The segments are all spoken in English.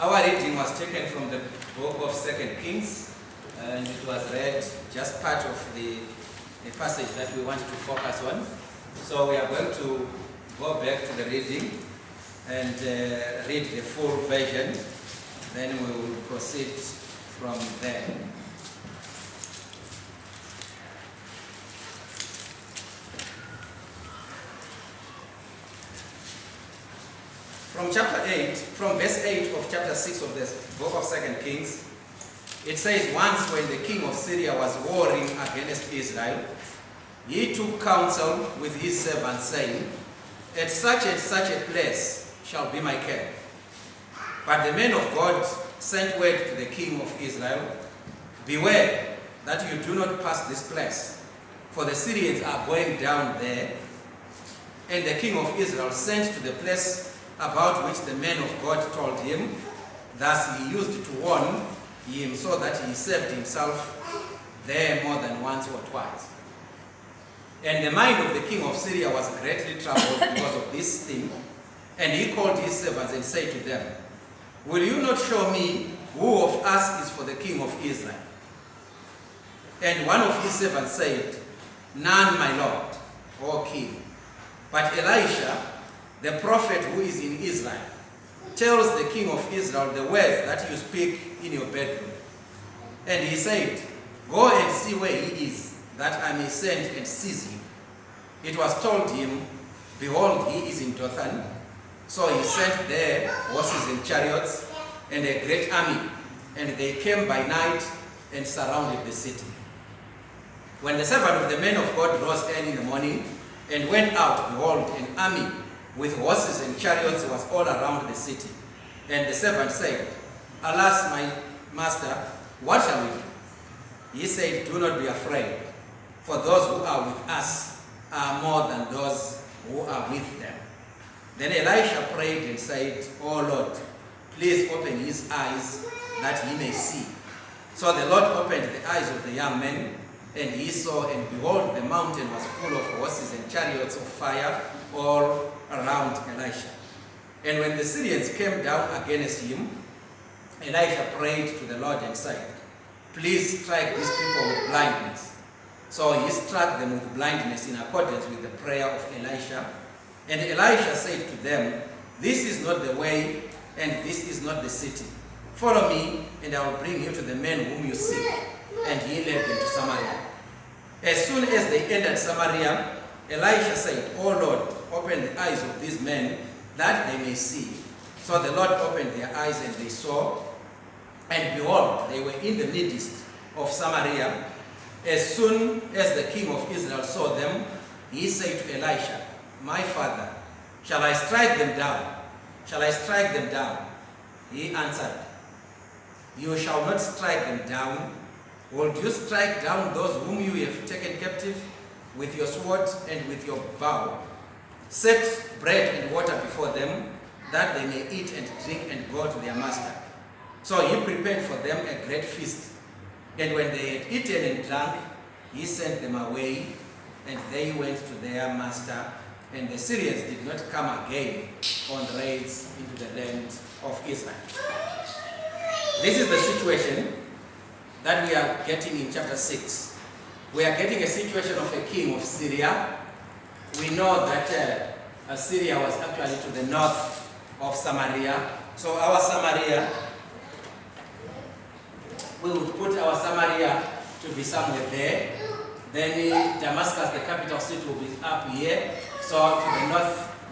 Our reading was taken from the book of 2 Kings, and it was read just part of the passage that we want to focus on. So we are going to go back to the reading and read the full version, then we will proceed from there. From verse 8 of chapter 6 of the book of 2 Kings, it says, once when the king of Syria was warring against Israel, he took counsel with his servants, saying, at such and such a place shall be my camp. But the men of God sent word to the king of Israel, beware that you do not pass this place, for the Syrians are going down there. And the king of Israel sent to the place about which the men of God told him. Thus he used to warn him, so that he saved himself there more than once or twice. And the mind of the king of Syria was greatly troubled because of this thing. And he called his servants and said to them, will you not show me who of us is for the king of Israel? And one of his servants said, none, my lord, O king. But Elisha, the prophet who is in Israel, tells the king of Israel the words that you speak in your bedroom. And he said, go and see where he is, that I may send and seize him. It was told him, behold, he is in Dothan. So he sent there horses and chariots and a great army, and they came by night and surrounded the city. When the servant of the men of God rose early in the morning and went out, behold, an army with horses and chariots was all around the city. And the servant said, alas, my master, what shall we do? He said, do not be afraid, for those who are with us are more than those who are with them. Then Elisha prayed and said, O Lord, please open his eyes that he may see. So the Lord opened the eyes of the young man, and he saw, and behold, the mountain was full of horses and chariots of fire all around Elisha. And when the Syrians came down against him, Elisha prayed to the Lord and said, please strike these people with blindness. So he struck them with blindness in accordance with the prayer of Elisha. And Elisha said to them, this is not the way, and this is not the city. Follow me, and I will bring you to the men whom you seek. And he led them to Samaria. As soon as they entered Samaria, Elisha said, O Lord, open the eyes of these men, that they may see. So the Lord opened their eyes, and they saw. And behold, they were in the midst of Samaria. As soon as the king of Israel saw them, he said to Elisha, my father, shall I strike them down? Shall I strike them down? He answered, you shall not strike them down. Will you strike down those whom you have taken captive with your sword and with your bow? Set bread and water before them, that they may eat and drink and go to their master. So he prepared for them a great feast. And when they had eaten and drunk, he sent them away, and they went to their master. And the Syrians did not come again on raids into the land of Israel. This is the situation that we are getting in chapter 6. We are getting a situation of a king of Syria. We know that Syria was actually to the north of Samaria. So our Samaria, we would put our Samaria to be somewhere there. Then Damascus, the capital city, will be up here. So to the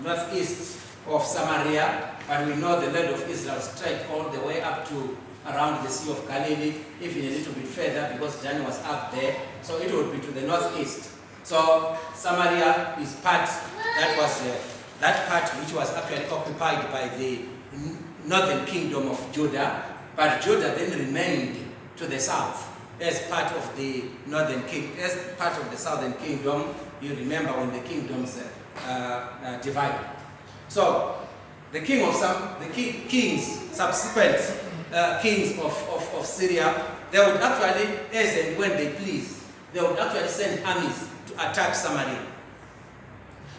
northeast of Samaria. And we know the land of Israel stretched all the way up to around the Sea of Galilee, even a little bit further, because Dan was up there. So it would be to the northeast. So Samaria is part, that part which was actually occupied by the northern kingdom of Judah. But Judah then remained to the south as part of the as part of the southern kingdom. You remember when the kingdoms divided. So the subsequent kings of Syria, they would actually, as and when they please, they would actually send armies to attack Samaria.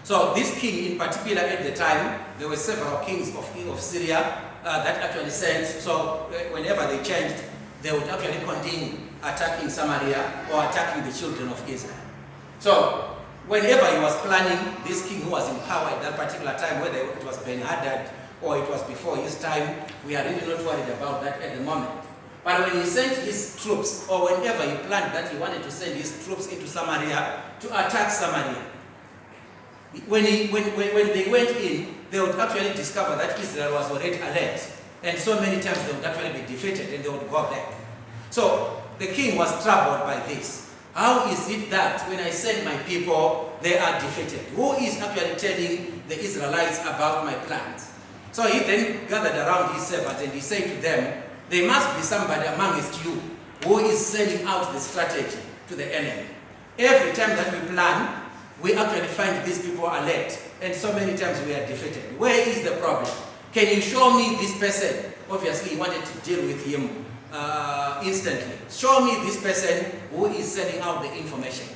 So this king in particular at the time, there were several kings of Syria, that actually sent, so whenever they changed, they would actually continue attacking Samaria or attacking the children of Israel. So whenever he was planning, this king who was in power at that particular time, whether it was Ben-Hadad or it was before his time, we are really not worried about that at the moment. But when he sent his troops, or whenever he planned that he wanted to send his troops into Samaria to attack Samaria, when they went in, they would actually discover that Israel was already alert. And so many times they would actually be defeated and they would go back. So the king was troubled by this. How is it that when I send my people, they are defeated? Who is actually telling the Israelites about my plans? So he then gathered around his servants and he said to them, there must be somebody amongst you who is sending out the strategy to the enemy. Every time that we plan, we actually find these people alert. And so many times we are defeated. Where is the problem? Can you show me this person? Obviously, he wanted to deal with him instantly. Show me this person who is sending out the information.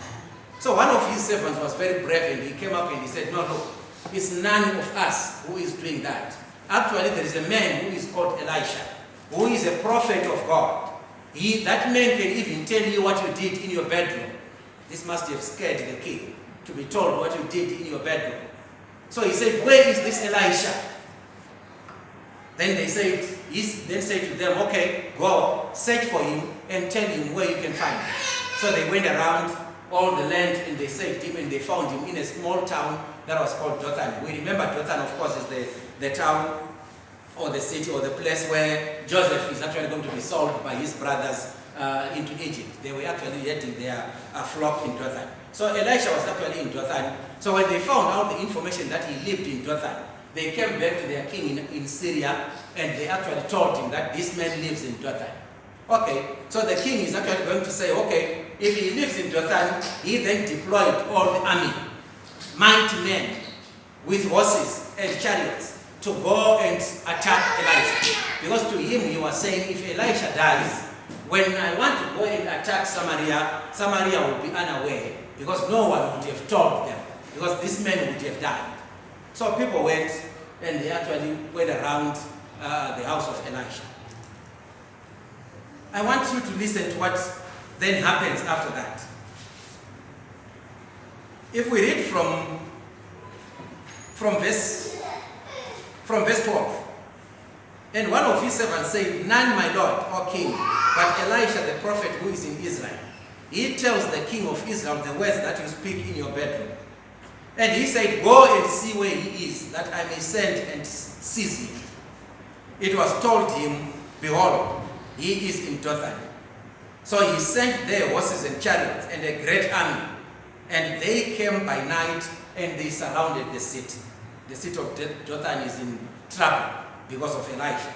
So one of his servants was very brave and he came up and he said, no, look, it's none of us who is doing that. Actually, there is a man who is called Elisha, who is a prophet of God. That man can even tell you what you did in your bedroom. This must have scared the king, to be told what you did in your bedroom. So he said, where is this Elisha? Then he then said to them, okay, go, search for him and tell him where you can find him. So they went around all the land and they searched him and they found him in a small town that was called Dothan. We remember Dothan, of course, is the town or the city or the place where Joseph is actually going to be sold by his brothers into Egypt. They were actually heading their flock in Dothan. So Elisha was actually in Dothan. So when they found out the information that he lived in Dothan, they came back to their king in Syria and they actually told him that this man lives in Dothan. Okay, so the king is actually going to say, okay, if he lives in Dothan, he then deployed all the army, mighty men with horses and chariots to go and attack Elisha. Because to him he was saying, if Elisha dies, when I want to go and attack Samaria, Samaria will be unaware because no one would have told them because this man would have died. So people went and they actually went around the house of Elisha. I want you to listen to what then happens after that. If we read from verse 12, and one of his servants said, none, my lord, O king, but Elisha the prophet who is in Israel. He tells the king of Israel the words that you speak in your bedroom. And he said, go and see where he is, that I may send and seize him. It was told him, behold, he is in Dothan. So he sent there horses and chariots and a great army. And they came by night and they surrounded the city. The city of Dothan is in trouble because of Elisha.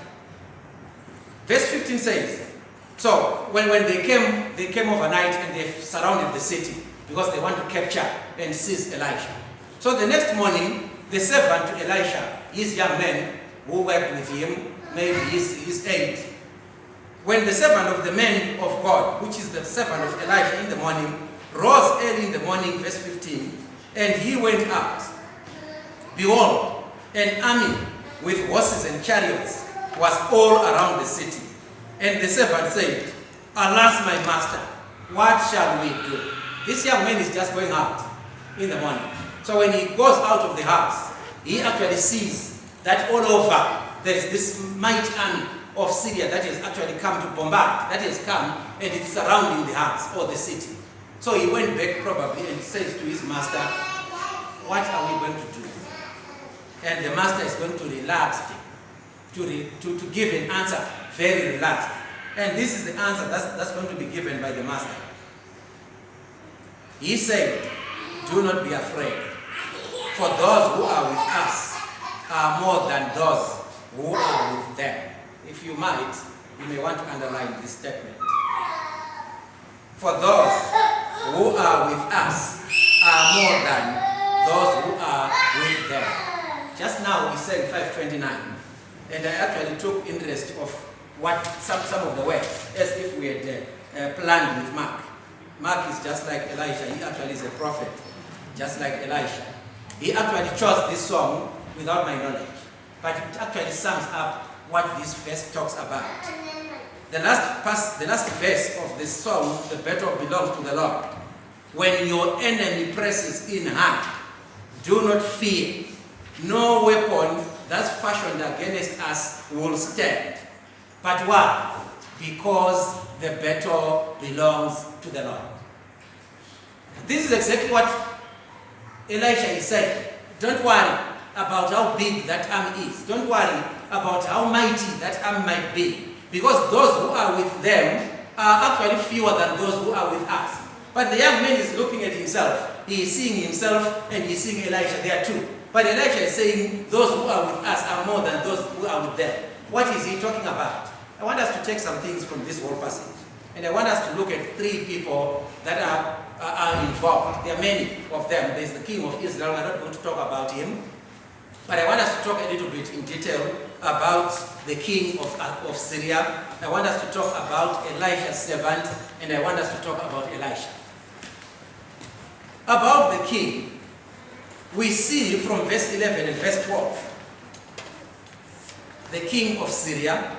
Verse 15 says, so when they came overnight and they surrounded the city because they want to capture and seize Elisha. So the next morning, the servant to Elisha, his young man who worked with him, maybe his aide, when the servant of the man of God, which is the servant of Elisha in the morning, rose early in the morning, verse 15, and he went out. Behold, an army with horses and chariots was all around the city. And the servant said, alas, my master, what shall we do? This young man is just going out in the morning. So when he goes out of the house, he actually sees that all over there is this mighty army of Syria that has actually come to bombard, that has come and it's surrounding the house or the city. So he went back probably and says to his master, what are we going to do? And the master is going to relax him, to give an answer very relaxed. And this is the answer that's going to be given by the master. He said, do not be afraid, for those who are with us are more than those who are with them. If you might, you may want to underline this statement. For those who are with us are more than those who are with them. Just now we said 529, and I actually took interest of what some of the words, as if we had planned with Mark. Mark is just like Elisha. He actually is a prophet, just like Elisha. He actually chose this song without my knowledge, but it actually sums up what this verse talks about. The last verse of the song, the battle belongs to the Lord. When your enemy presses in hard, do not fear. No weapon that's fashioned against us will stand. But why? Because the battle belongs to the Lord. This is exactly what Elisha is saying. Don't worry about how big that army is. Don't worry about how mighty that army might be. Because those who are with them are actually fewer than those who are with us. But the young man is looking at himself. He is seeing himself and he is seeing Elisha. There are two. But Elisha is saying those who are with us are more than those who are with them. What is he talking about? I want us to take some things from this whole passage. And I want us to look at three people that are involved. There are many of them. There's the king of Israel. We're not going to talk about him. But I want us to talk a little bit in detail about the king of Syria. I want us to talk about Elisha's servant. And I want us to talk about Elisha. About the king, we see from verse 11 and verse 12, the king of Syria,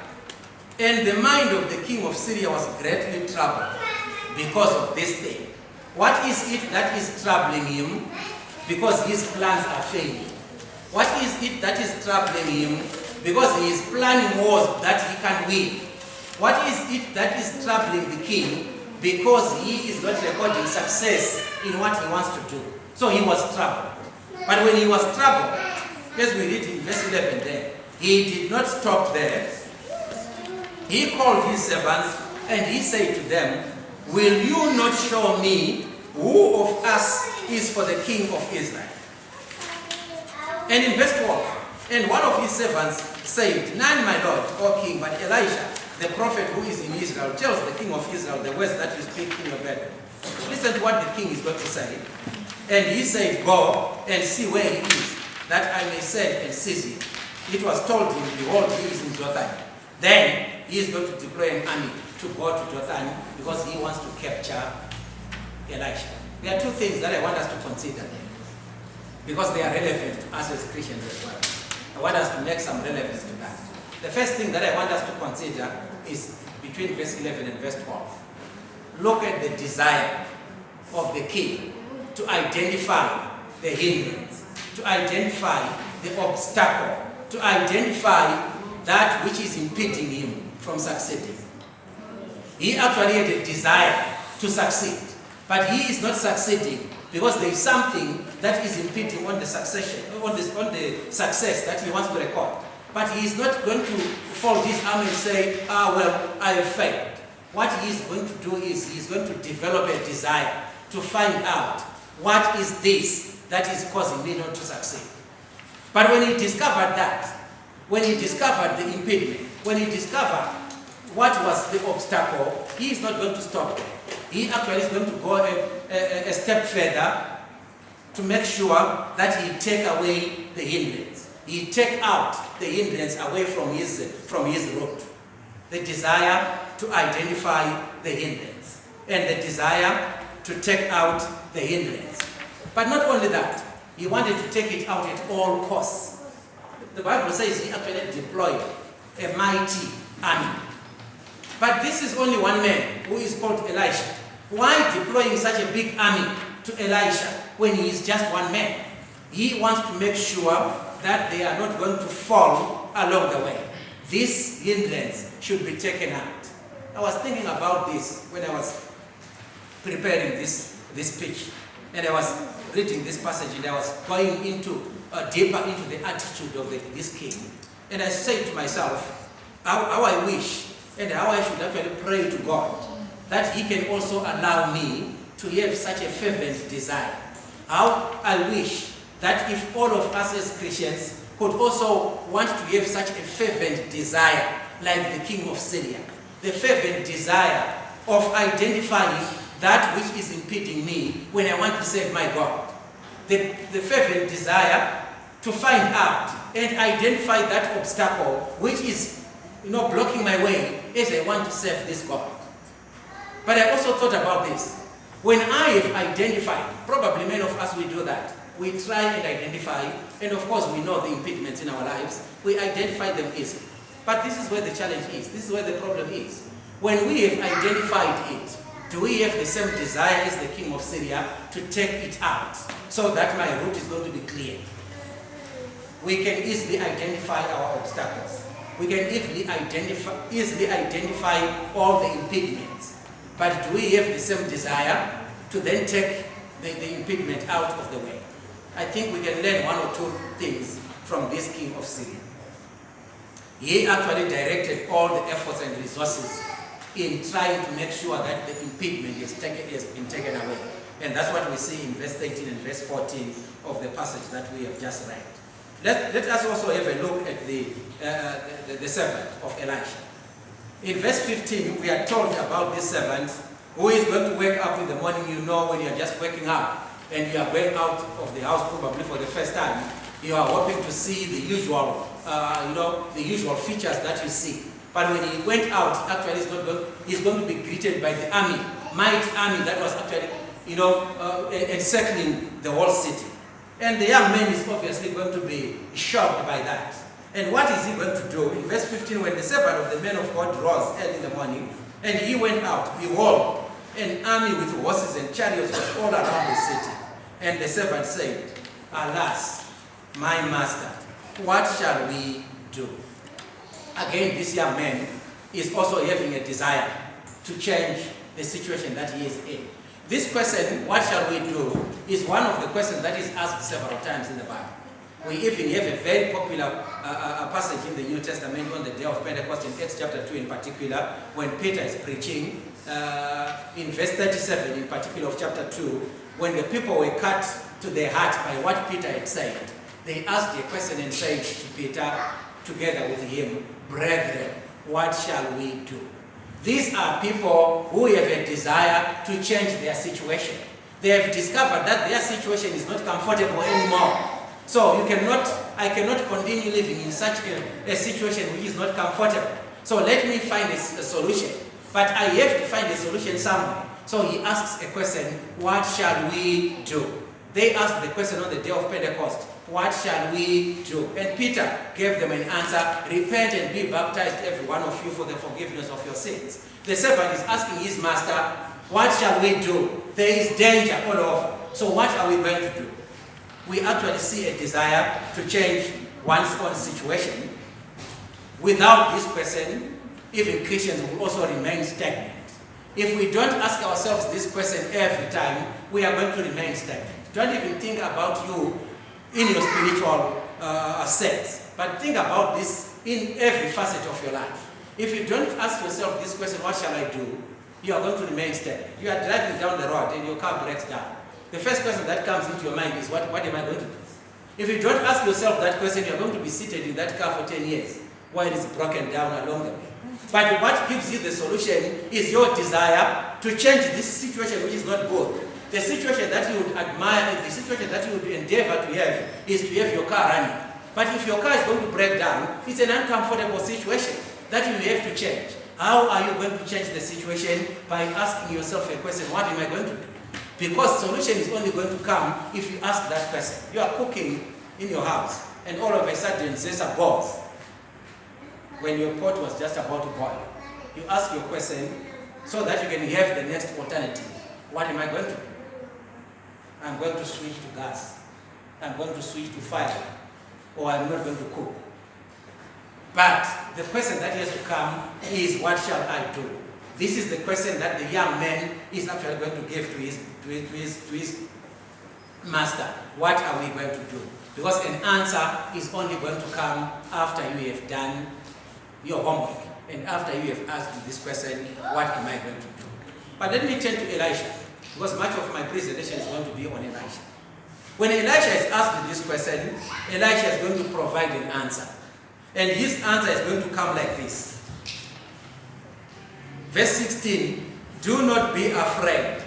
and the mind of the king of Syria was greatly troubled because of this thing. What is it that is troubling him? Because his plans are failing. What is it that is troubling him? Because he is planning wars that he can win. What is it that is troubling the king? Because he is not recording success in what he wants to do. So he was troubled. But when he was troubled, as we read in verse 11 there, he did not stop there. He called his servants and he said to them, will you not show me who of us is for the king of Israel? And in verse 12, and one of his servants said, none, my lord, O king, but Elisha, the prophet who is in Israel, tells the king of Israel the words that you speak in your bed. Listen to what the king is going to say. And he said, go and see where he is, that I may send and seize him. It was told him, behold, he is in Dothan. Then he is going to deploy an army to go to Dothan because he wants to capture Elisha. There are two things that I want us to consider there, because they are relevant to us as Christians as well. I want us to make some relevance to that. The first thing that I want us to consider is between verse 11 and verse 12. Look at the desire of the king to identify the hindrance, to identify the obstacle, to identify that which is impeding him from succeeding. He actually had a desire to succeed, but he is not succeeding because there is something that is impeding on the succession, on the success that he wants to record. But he is not going to fold his arm and say, well, I have failed. What he is going to do is he is going to develop a desire to find out what is this that is causing me not to succeed. But when he discovered that, when he discovered the impediment, when he discovered what was the obstacle, he is not going to stop there. He actually is going to go a step further to make sure that he take away the hindrance. He take out the hindrance away from his road. The desire to identify the hindrance and the desire to take out the hindrance. But not only that, he wanted to take it out at all costs. The Bible says he actually deployed a mighty army. But this is only one man who is called Elisha. Why deploying such a big army to Elisha when he is just one man? He wants to make sure that they are not going to fall along the way. This hindrance should be taken out. I was thinking about this when I was preparing this speech. And I was reading this passage and I was going deeper into the attitude of this king. And I said to myself, how I wish and how I should actually pray to God that he can also allow me to have such a fervent desire. How I wish that if all of us as Christians could also want to have such a fervent desire like the king of Syria. The fervent desire of identifying that which is impeding me when I want to serve my God. The fervent desire to find out and identify that obstacle which is blocking my way as I want to serve this God. But I also thought about this. When I have identified, probably many of us will do that. We try and identify, and of course we know the impediments in our lives. We identify them easily. But this is where the challenge is. This is where the problem is. When we have identified it, do we have the same desire as the king of Syria to take it out so that my route is going to be clear? We can easily identify our obstacles. We can easily identify all the impediments. But do we have the same desire to then take the impediment out of the way? I think we can learn one or two things from this king of Syria. He actually directed all the efforts and resources in trying to make sure that the impediment has been taken away. And that's what we see in verse 13 and verse 14 of the passage that we have just read. Let us also have a look at the servant of Elisha. In verse 15, we are told about this servant who is going to wake up in the morning. You know, when you are just waking up and you are going out of the house probably for the first time, you are hoping to see the usual, the usual features that you see. But when he went out, actually he's going to be greeted by the army, mighty army that was actually, encircling the whole city. And the young man is obviously going to be shocked by that. And what is he going to do? In verse 15, when the servant of the man of God rose early in the morning, and he went out, behold, an army with horses and chariots was all around the city. And the servant said, alas, my master, what shall we do? Again, this young man is also having a desire to change the situation that he is in. This question, what shall we do, is one of the questions that is asked several times in the Bible. We even have a very popular passage in the New Testament on the day of Pentecost, in Acts chapter 2 in particular, when Peter is preaching. In verse 37 in particular of chapter 2, when the people were cut to their heart by what Peter had said, they asked a question and said to Peter, together with him, brethren, what shall we do? These are people who have a desire to change their situation. They have discovered that their situation is not comfortable anymore. So I cannot continue living in such a situation which is not comfortable. So let me find a solution. But I have to find a solution somewhere. So he asks a question, what shall we do? They asked the question on the day of Pentecost, what shall we do? And Peter gave them an answer, repent and be baptized, every one of you, for the forgiveness of your sins. The servant is asking his master, what shall we do? There is danger all over. So what are we going to do? We actually see a desire to change one's own situation. Without this person, even Christians will also remain stagnant. If we don't ask ourselves this question every time, we are going to remain stagnant. Don't even think about you in your spiritual sense, but think about this in every facet of your life. If you don't ask yourself this question, what shall I do? You are going to remain stagnant. You are driving down the road and your car breaks down. The first question that comes into your mind is, what am I going to do? If you don't ask yourself that question, you are going to be seated in that car for 10 years while it's broken down along the way. But what gives you the solution is your desire to change this situation which is not good. The situation that you would admire, the situation that you would endeavor to have is to have your car running. But if your car is going to break down, it's an uncomfortable situation that you have to change. How are you going to change the situation? By asking yourself a question, what am I going to do? Because solution is only going to come if you ask that question. You are cooking in your house, and all of a sudden there's a boils when your pot was just about to boil. You ask your question so that you can have the next alternative. What am I going to do? I'm going to switch to gas. I'm going to switch to fire. Or I'm not going to cook. But the question that has to come is, what shall I do? This is the question that the young man is actually going to give to his master. What are we going to do? Because an answer is only going to come after you have done your homework and after you have asked this question, what am I going to do? But let me turn to Elisha, because much of my presentation is going to be on Elisha. When Elisha is asked this question, Elisha is going to provide an answer. And his answer is going to come like this. Verse 16, do not be afraid,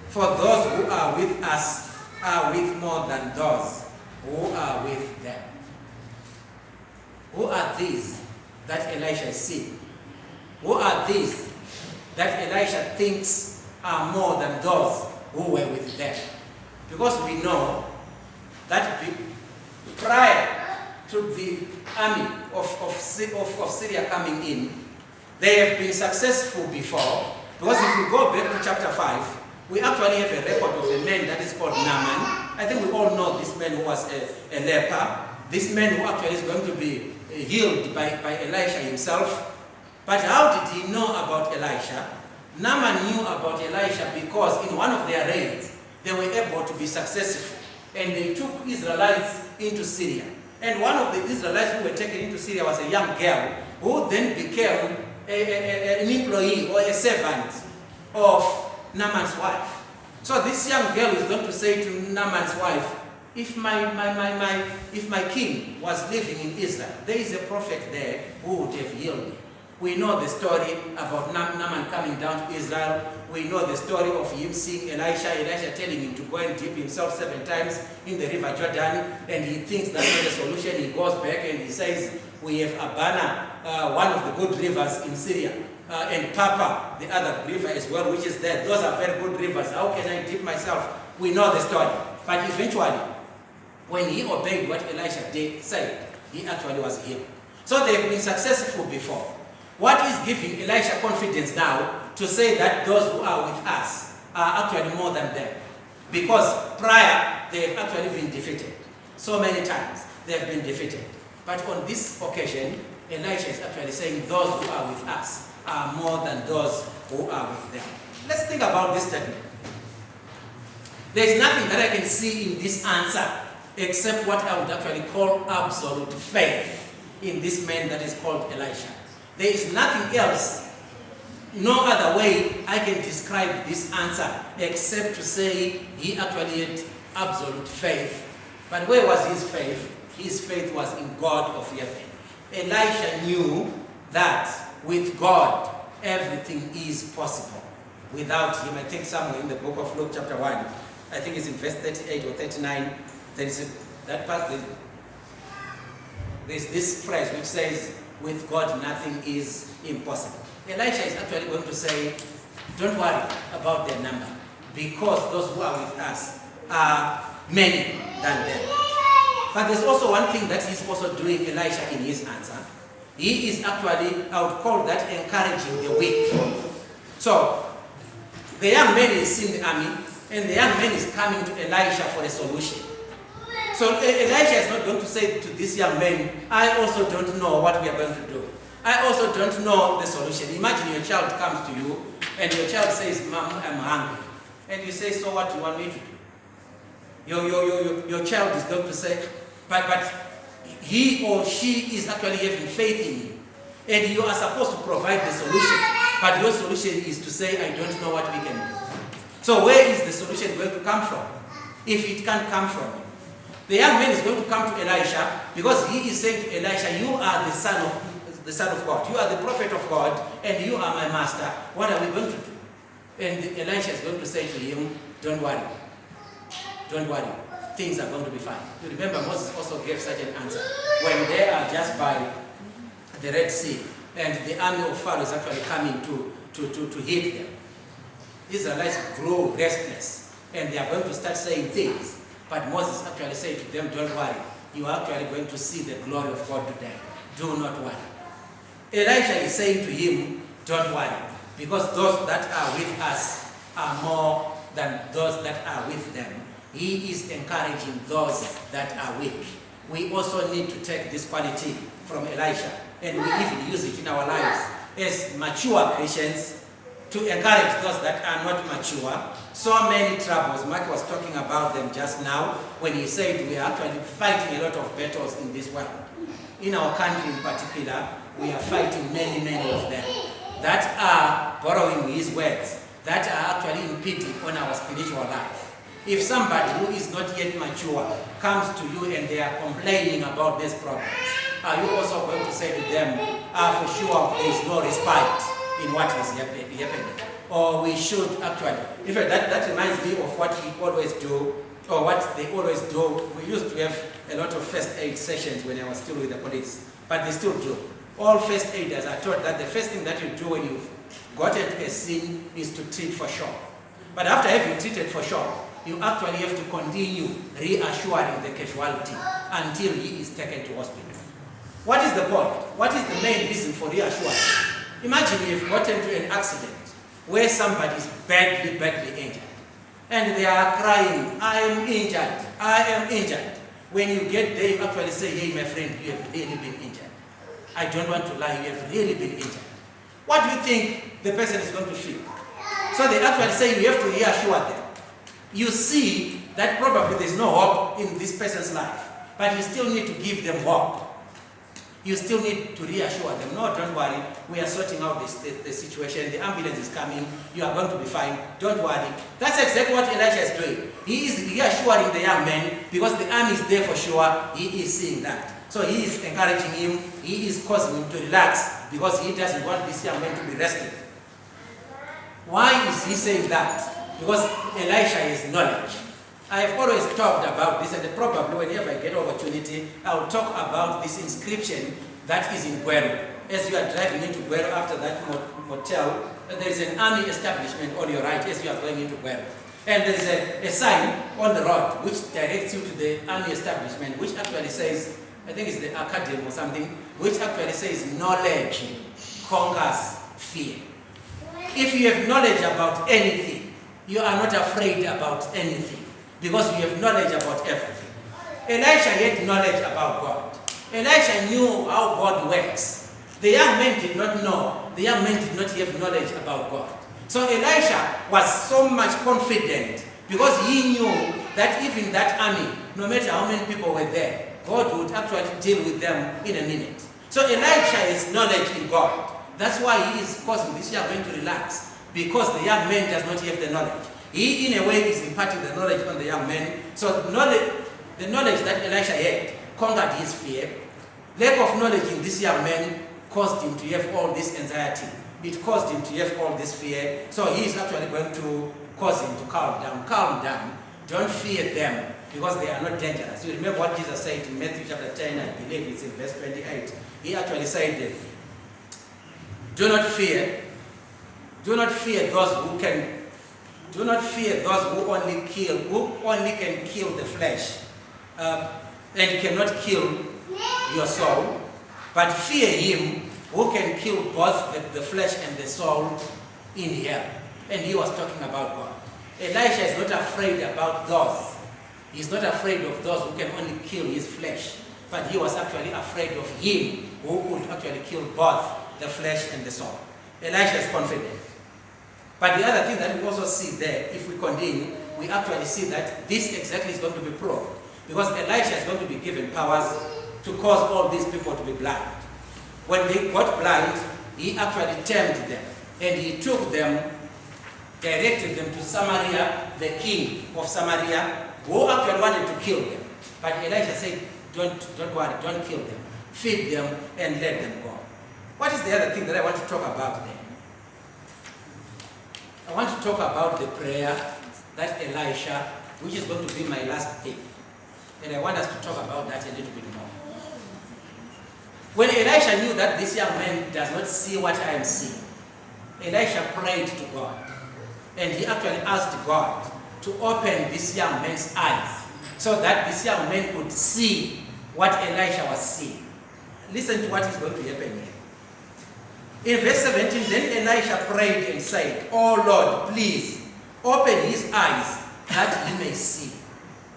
for those who are with us are with more than those who are with them. Who are these that Elisha is seeing? Who are these that Elisha thinks are more than those who were with them? Because we know that prior to the army of Syria coming in, they have been successful before. Because if we go back to chapter 5, we actually have a record of a man that is called Naaman. I think we all know this man who was a leper. This man who actually is going to be healed by Elisha himself. But how did he know about Elisha? Naaman knew about Elisha because in one of their raids, they were able to be successful. And they took Israelites into Syria. And one of the Israelites who were taken into Syria was a young girl who then became an employee or a servant of Naaman's wife. So this young girl is going to say to Naaman's wife, if my king was living in Israel, there is a prophet there who would have healed me. We know the story about Naaman coming down to Israel. We know the story of him seeing Elisha telling him to go and dip himself 7 times in the river Jordan, and he thinks that's not the solution. He goes back and he says, we have Abana, one of the good rivers in Syria, and Papa, the other river as well, which is there. Those are very good rivers. How can I dip myself? We know the story. But eventually, when he obeyed what Elisha said, he actually was healed. So they've been successful before. What is giving Elisha confidence now to say that those who are with us are actually more than them? Because prior, they have actually been defeated. So many times, they have been defeated. But on this occasion, Elisha is actually saying those who are with us are more than those who are with them. Let's think about this statement. There is nothing that I can see in this answer except what I would actually call absolute faith in this man that is called Elisha. There is nothing else, no other way I can describe this answer except to say he actually had absolute faith. But where was his faith? His faith was in God of heaven. Elisha knew that with God, everything is possible. Without him, I think somewhere in the book of Luke chapter 1, I think it's in verse 38 or 39, there is there's this phrase which says, with God nothing is impossible. Elisha is actually going to say, don't worry about their number, because those who are with us are many than them. But there's also one thing that he's also doing, Elisha, in his answer. He is actually, I would call that encouraging the weak. So, the young man is in the army, and the young man is coming to Elisha for a solution. So Elisha is not going to say to this young man, I also don't know what we are going to do. I also don't know the solution. Imagine your child comes to you, and your child says, Mom, I'm hungry. And you say, so what do you want me to do? Your child is going to say, but he or she is actually having faith in you. And you are supposed to provide the solution. But your solution is to say, I don't know what we can do. So where is the solution going to come from? If it can't come from you. The young man is going to come to Elisha because he is saying to Elisha, you are the son of God. You are the prophet of God, and you are my master. What are we going to do? And Elisha is going to say to him, don't worry. Don't worry. Things are going to be fine. You remember Moses also gave such an answer. When they are just by the Red Sea, and the army of Pharaoh is actually coming to hit them. Israelites grow restless, and they are going to start saying things. But Moses actually said to them, don't worry. You are actually going to see the glory of God today. Do not worry. Elisha is saying to him, don't worry. Because those that are with us are more than those that are with them. He is encouraging those that are weak. We also need to take this quality from Elisha, and we even use it in our lives as mature Christians to encourage those that are not mature. So many troubles. Mark was talking about them just now when he said we are actually fighting a lot of battles in this world. In our country in particular, we are fighting many of them that are, borrowing his words, that are actually impeding on our spiritual life. If somebody who is not yet mature comes to you and they are complaining about these problems, are you also going to say to them, for sure there is no respite in what is happening? Or we should actually, in fact, that reminds me of what we always do, or what they always do. We used to have a lot of first aid sessions when I was still with the police, but they still do. All first aiders are taught that the first thing that you do when you've gotten a scene is to treat for shock. But after having treated for shock, you actually have to continue reassuring the casualty until he is taken to hospital. What is the point? What is the main reason for reassurance? Imagine you've gotten to an accident where somebody is badly, badly injured. And they are crying, I am injured, I am injured. When you get there, you actually say, hey, my friend, you have really been injured. I don't want to lie, you have really been injured. What do you think the person is going to feel? So they actually say you have to reassure them. You see that probably there's no hope in this person's life, but you still need to give them hope. You still need to reassure them, no, don't worry, we are sorting out the situation, the ambulance is coming, you are going to be fine, don't worry. That's exactly what Elisha is doing. He is reassuring the young man because the army is there for sure, he is seeing that. So he is encouraging him, he is causing him to relax because he doesn't want this young man to be rested. Why is he saying that? Because Elisha has knowledge. I have always talked about this, and probably whenever I get opportunity, I will talk about this inscription that is in Gweru. As you are driving into Gweru after that motel, there is an army establishment on your right as you are going into Gweru. And there is a sign on the road which directs you to the army establishment, which actually says, I think it's the academy or something, which actually says knowledge conquers fear. If you have knowledge about anything, you are not afraid about anything because you have knowledge about everything. Elisha had knowledge about God. Elisha knew how God works. The young man did not know. The young man did not have knowledge about God. So Elisha was so much confident because he knew that even that army, no matter how many people were there, God would actually deal with them in a minute. So Elisha has knowledge in God. That's why he is causing this young man to relax, because the young man does not have the knowledge. He, in a way, is imparting the knowledge on the young man. So the knowledge that Elisha had conquered his fear. Lack of knowledge in this young man caused him to have all this anxiety. It caused him to have all this fear. So he is actually going to cause him to calm down. Calm down. Don't fear them, because they are not dangerous. You remember what Jesus said in Matthew chapter 10, I believe it's in verse 28. He actually said, do not fear those who can. Do not fear those who only can kill the flesh, and cannot kill your soul. But fear him who can kill both the flesh and the soul in hell. And he was talking about God. Elisha is not afraid about those. He's not afraid of those who can only kill his flesh. But he was actually afraid of him who could actually kill both the flesh and the soul. Elisha is confident. But the other thing that we also see there, if we continue, we actually see that this exactly is going to be proved. Because Elisha is going to be given powers to cause all these people to be blind. When they got blind, he actually tamed them. And he took them, directed them to Samaria, the king of Samaria, who actually wanted to kill them. But Elisha said, don't worry, don't kill them. Feed them and let them go. What is the other thing that I want to talk about there? I want to talk about the prayer that Elisha, which is going to be my last thing. And I want us to talk about that a little bit more. When Elisha knew that this young man does not see what I am seeing, Elisha prayed to God. And he actually asked God to open this young man's eyes so that this young man could see what Elisha was seeing. Listen to what is going to happen here. In verse 17, then Elisha prayed and said, "Oh Lord, please open his eyes that he may see."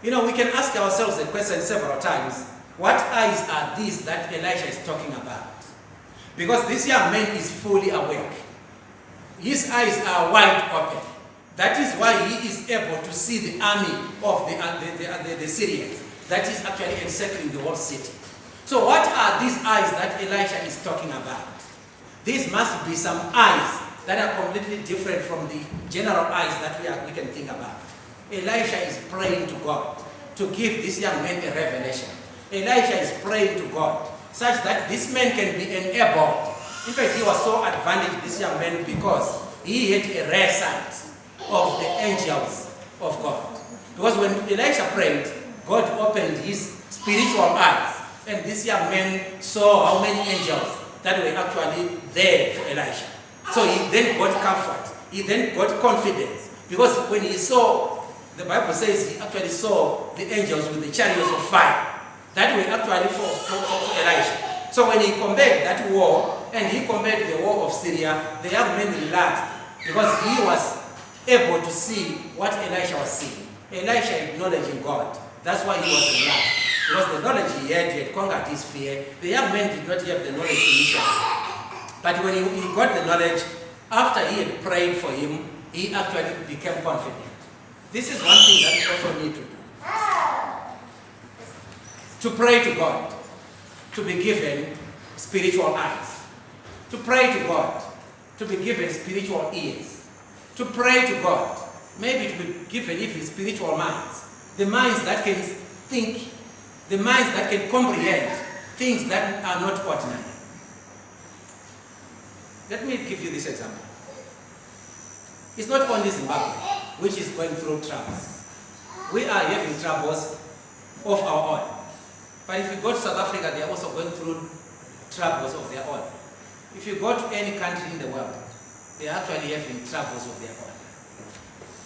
You know, we can ask ourselves the question several times, what eyes are these that Elisha is talking about? Because this young man is fully awake. His eyes are wide open. That is why he is able to see the army of the Syrians that is actually encircling the whole city. So what are these eyes that Elisha is talking about? These must be some eyes that are completely different from the general eyes that we can think about. Elisha is praying to God to give this young man a revelation. Elisha is praying to God such that this man can be enabled. In fact, he was so advantaged, this young man, because he had a rare sight of the angels of God. Because when Elisha prayed, God opened his spiritual eyes, and this young man saw how many angels that were actually there for Elisha. So he then got comfort. He then got confidence. Because when he saw the Bible says he actually saw the angels with the chariots of fire. That were actually for Elisha. So when he compared that war, and he compared the war of Syria, the young man relaxed because he was able to see what Elisha was seeing. Elisha acknowledging God. That's why he was relaxed. Because the knowledge he had conquered his fear. The young man did not have the knowledge initially. But when he got the knowledge, after he had prayed for him, he actually became confident. This is one thing that we also need to do. To pray to God, to be given spiritual eyes. To pray to God, to be given spiritual ears. To pray to God, maybe to be given even spiritual minds. The minds that can think, the minds that can comprehend things that are not ordinary. Let me give you this example. It's not only Zimbabwe which is going through troubles. We are having troubles of our own. But if you go to South Africa, they are also going through troubles of their own. If you go to any country in the world, they are actually having troubles of their own.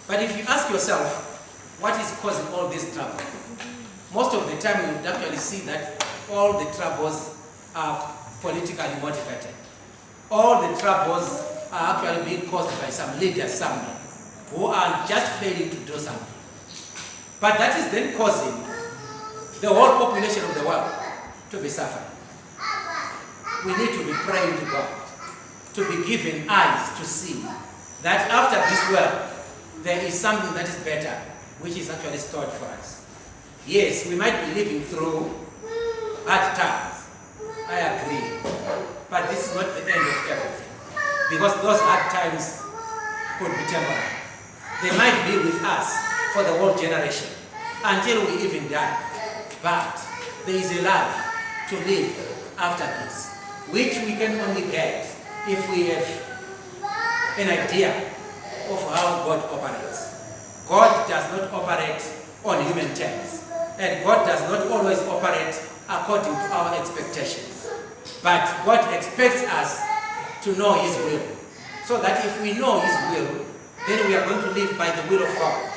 But if you ask yourself, what is causing all this trouble? Most of the time you would actually see that all the troubles are politically motivated. All the troubles are actually being caused by some leaders somewhere who are just failing to do something. But that is then causing the whole population of the world to be suffering. We need to be praying to God, to be given eyes to see that after this world, there is something that is better, which is actually stored for us. Yes, we might be living through hard times. I agree. But this is not the end of everything. Because those hard times could be temporary. They might be with us for the whole generation until we even die. But there is a life to live after this, which we can only get if we have an idea of how God operates. God does not operate on human terms, and God does not always operate according to our expectations. But God expects us to know His will, so that if we know His will, then we are going to live by the will of God.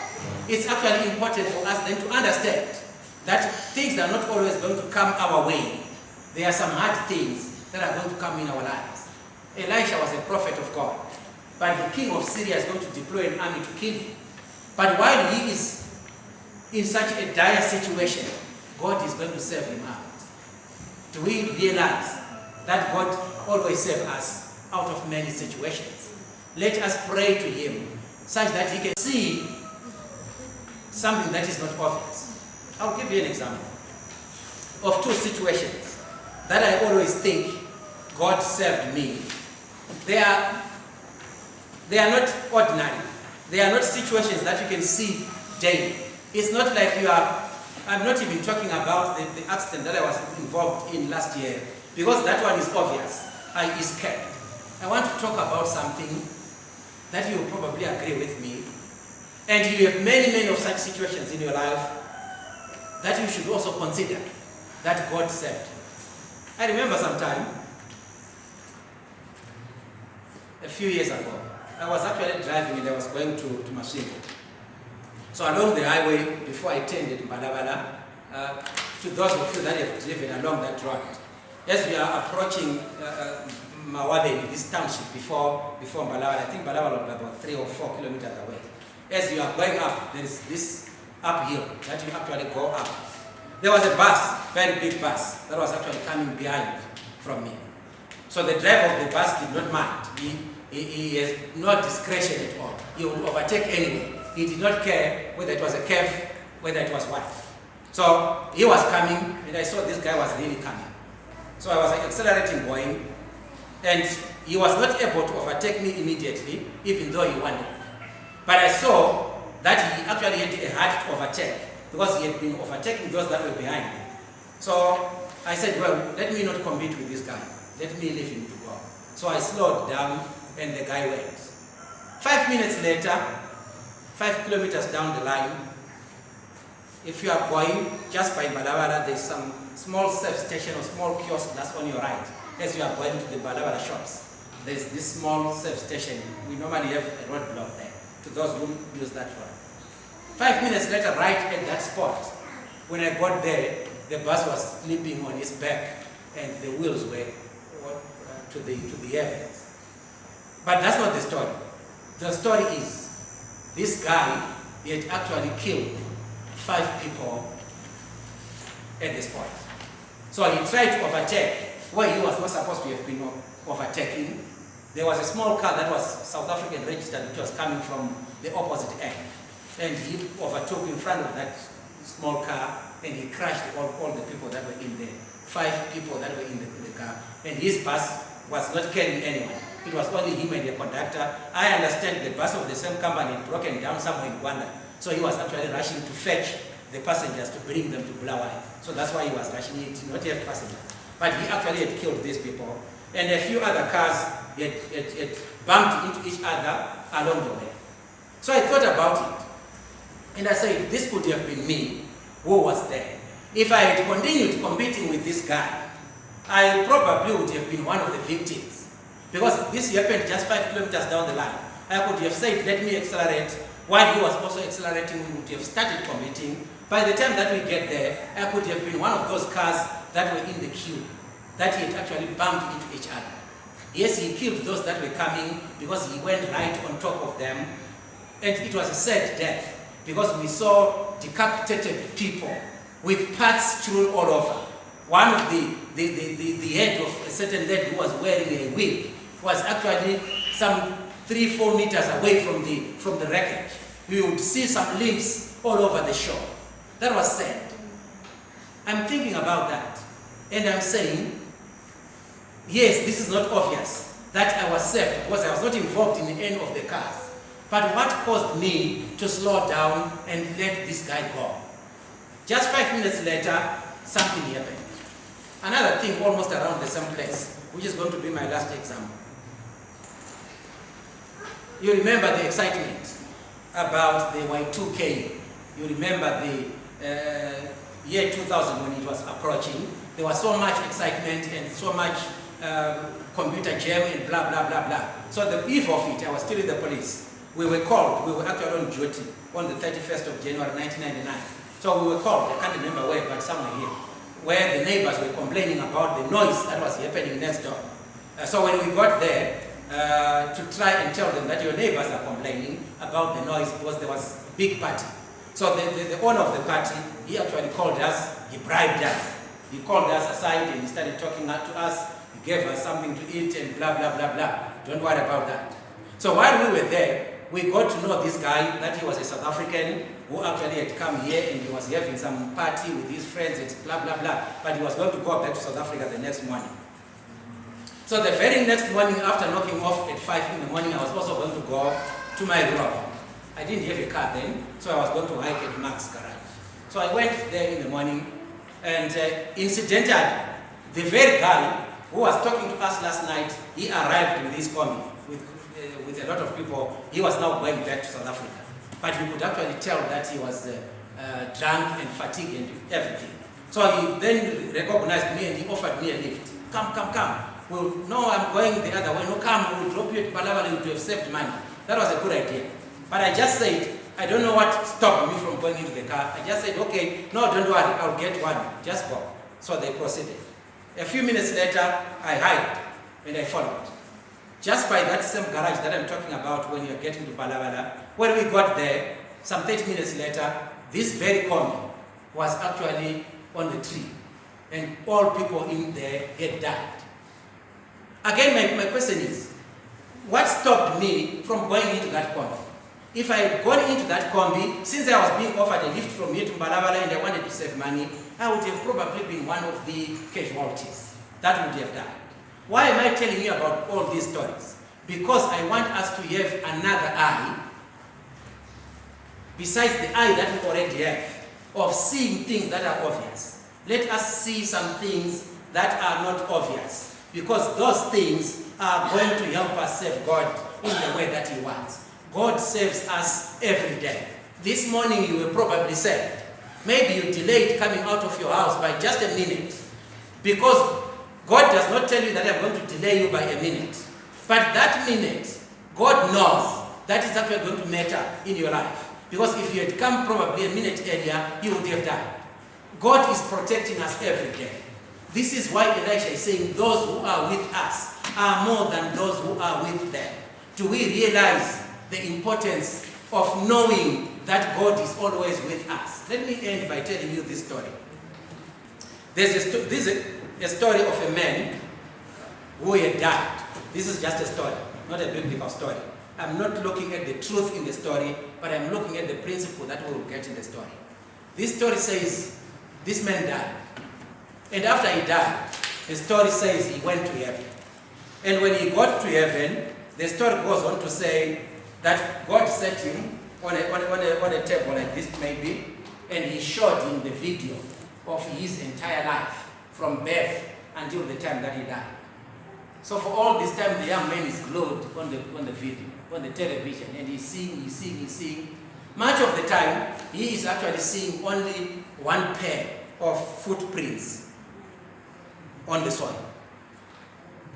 It's actually important for us then to understand that things are not always going to come our way. There are some hard things that are going to come in our lives. Elisha was a prophet of God, but the king of Syria is going to deploy an army to kill him. But while he is in such a dire situation, God is going to save him out. Do we realize that God always saves us out of many situations? Let us pray to Him such that He can see something that is not obvious. I'll give you an example of two situations that I always think God saved me. They are not ordinary. They are not situations that you can see daily. It's not like I'm not even talking about the accident that I was involved in last year, because that one is obvious. I escaped. I want to talk about something that you will probably agree with me, and you have many of such situations in your life that you should also consider that God saved. I remember sometime, a few years ago, I was actually driving and I was going to Mashingo. So along the highway, before I turned into Bulawayo, to those of you that have driven along that road, as we are approaching Mawabe, this township before Bulawayo, I think Bulawayo was about 3 or 4 kilometers away. As you are going up, there is this uphill that you actually go up. There was a bus, very big bus, that was actually coming behind from me. So the driver of the bus did not mind. He has no discretion at all. He would overtake anyway. He did not care whether it was a curve, whether it was what. So he was coming, and I saw this guy was really coming. So I was accelerating, going, and he was not able to overtake me immediately, even though he wanted. But I saw that he actually had a heart to overtake, because he had been overtaking those that were behind me. So I said, well, let me not compete with this guy. Let me leave him to go. So I slowed down, and the guy went. 5 minutes later, 5 kilometers down the line, if you are going just by Bulawayo, there's some small service station or small kiosk that's on your right. As you are going to the Bulawayo shops, there's this small service station. We normally have a roadblock there, to those who use that road. 5 minutes later, right at that spot, when I got there, the bus was sleeping on its back and the wheels were to the heavens. But that's not the story. The story is, this guy, he had actually killed 5 people at the spot. So he tried to overtake where he was not supposed to have been overtaking. There was a small car that was South African registered, which was coming from the opposite end. And he overtook in front of that small car, and he crashed all the people that were in there. 5 people that were in the car. And his bus was not carrying anyone. It was only him and the conductor. I understand the bus of the same company had broken down somewhere in Rwanda. So he was actually rushing to fetch the passengers to bring them to Bulawayo. So that's why he was rushing it, not have passengers. But he actually had killed these people. And a few other cars had bumped into each other along the way. So I thought about it. And I said, this could have been me who was there. If I had continued competing with this guy, I probably would have been one of the victims. Because this happened just 5 kilometers down the line. I could have said, let me accelerate. While he was also accelerating, we would have started competing. By the time that we get there, I could have been one of those cars that were in the queue, that he had actually bumped into each other. Yes, he killed those that were coming because he went right on top of them. And it was a sad death because we saw decapitated people with parts strewn all over. One of the head of a certain lady who was wearing a wig was actually some 3-4 meters away from the wreckage. You would see some limbs all over the shore. That was sad. I'm thinking about that, and I'm saying, yes, this is not obvious that I was safe because I was not involved in any of the cars. But what caused me to slow down and let this guy go? Just 5 minutes later, something happened. Another thing almost around the same place, which is going to be my last example. You remember the excitement about the Y2K. You remember the year 2000 when it was approaching. There was so much excitement and so much computer jam and blah, blah, blah, blah. So the eve of it, I was still in the police. We were called, we were actually on duty on the 31st of January 1999. So we were called, I can't remember where, but somewhere here, where the neighbors were complaining about the noise that was happening next door. So when we got there, to try and tell them that your neighbors are complaining about the noise because there was a big party. So the owner of the party, he actually called us, he bribed us. He called us aside and he started talking to us. He gave us something to eat and blah, blah, blah, blah. Don't worry about that. So while we were there, we got to know this guy, that he was a South African who actually had come here and he was having some party with his friends and blah, blah, blah. But he was going to go back to South Africa the next morning. So the very next morning, after knocking off at 5 in the morning, I was also going to go to my rural. I didn't have a car then, so I was going to hike at Mark's garage. So I went there in the morning, and incidentally, the very guy who was talking to us last night, he arrived with his combi, with a lot of people. He was now going back to South Africa. But you could actually tell that he was drunk and fatigued and everything. So he then recognized me and he offered me a lift. Come, come, come. Well, no, I'm going the other way. No, come, we'll drop you at Bulawayo to have saved money. That was a good idea. But I just said, I don't know what stopped me from going into the car. I just said, okay, no, don't worry, I'll get one. Just go. So they proceeded. A few minutes later, I hiked and I followed. Just by that same garage that I'm talking about when you're getting to Bulawayo, when we got there, some 30 minutes later, this very combi was actually on the tree. And all people in there had died. Again, my question is, what stopped me from going into that combi? If I had gone into that combi, since I was being offered a lift from here to Bulawayo and I wanted to save money, I would have probably been one of the casualties. That would have died. Why am I telling you about all these stories? Because I want us to have another eye, besides the eye that we already have, of seeing things that are obvious. Let us see some things that are not obvious, because those things are going to help us serve God in the way that He wants. God saves us every day. This morning you were probably saved. Maybe you delayed coming out of your house by just a minute, because God does not tell you that I'm going to delay you by a minute. But that minute, God knows that is actually going to matter in your life. Because if you had come probably a minute earlier, you would have died. God is protecting us every day. This is why Elisha is saying those who are with us are more than those who are with them. Do we realize the importance of knowing that God is always with us? Let me end by telling you this story. This is a story of a man who had died. This is just a story, not a biblical story. I'm not looking at the truth in the story, but I'm looking at the principle that we will get in the story. This story says this man died. And after he died, the story says he went to heaven. And when he got to heaven, the story goes on to say that God set him on a table like this maybe, and he showed him the video of his entire life from birth until the time that he died. So for all this time, the young man is glued on the video, on the television, and he's seeing. Much of the time, he is actually seeing only one pair of footprints on the soil.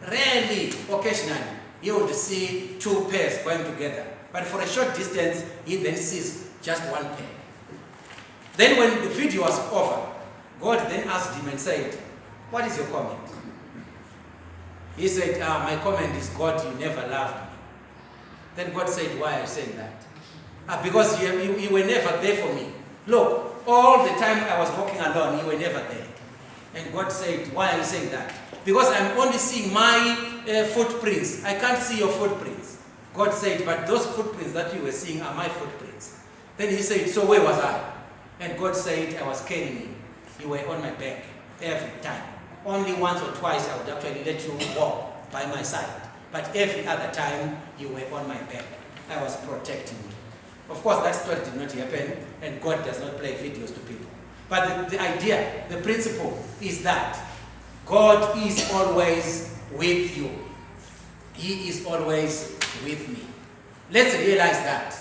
Rarely, occasionally, he would see two pairs going together. But for a short distance, he then sees just one pair. Then when the video was over, God then asked him and said, "What is your comment?" He said, "My comment is, God, you never loved me." Then God said, "Why are you saying that?" "Because you were never there for me. Look, all the time I was walking alone, you were never there." And God said, "Why are you saying that?" "Because I'm only seeing my footprints. I can't see your footprints." God said, "But those footprints that you were seeing are my footprints." Then he said, "So where was I?" And God said, "I was carrying you. You were on my back every time. Only once or twice I would actually let you walk by my side. But every other time you were on my back. I was protecting you." Of course, that story did not happen, and God does not play videos to people. But the idea, the principle is that God is always with you. He is always with me. Let's realize that.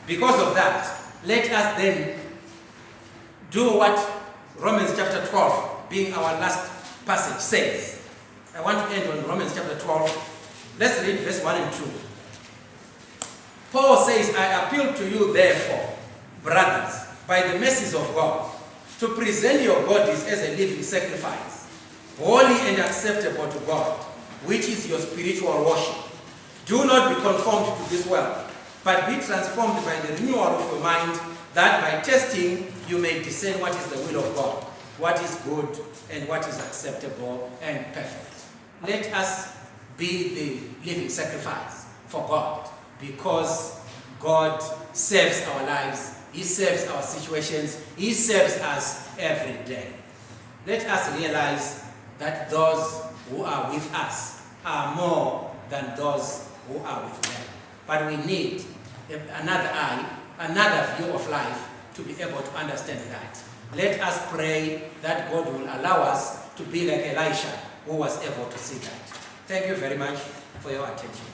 Because of that, let us then do what Romans chapter 12, being our last passage, says. I want to end on Romans chapter 12. Let's read verse 1 and 2. Paul says, "I appeal to you, therefore, brothers, by the mercies of God, to present your bodies as a living sacrifice, holy and acceptable to God, which is your spiritual worship. Do not be conformed to this world, but be transformed by the renewal of your mind, that by testing you may discern what is the will of God, what is good and what is acceptable and perfect." Let us be the living sacrifice for God, because God saves our lives. He saves our situations. He saves us every day. Let us realize that those who are with us are more than those who are with them. But we need another eye, another view of life to be able to understand that. Let us pray that God will allow us to be like Elisha, who was able to see that. Thank you very much for your attention.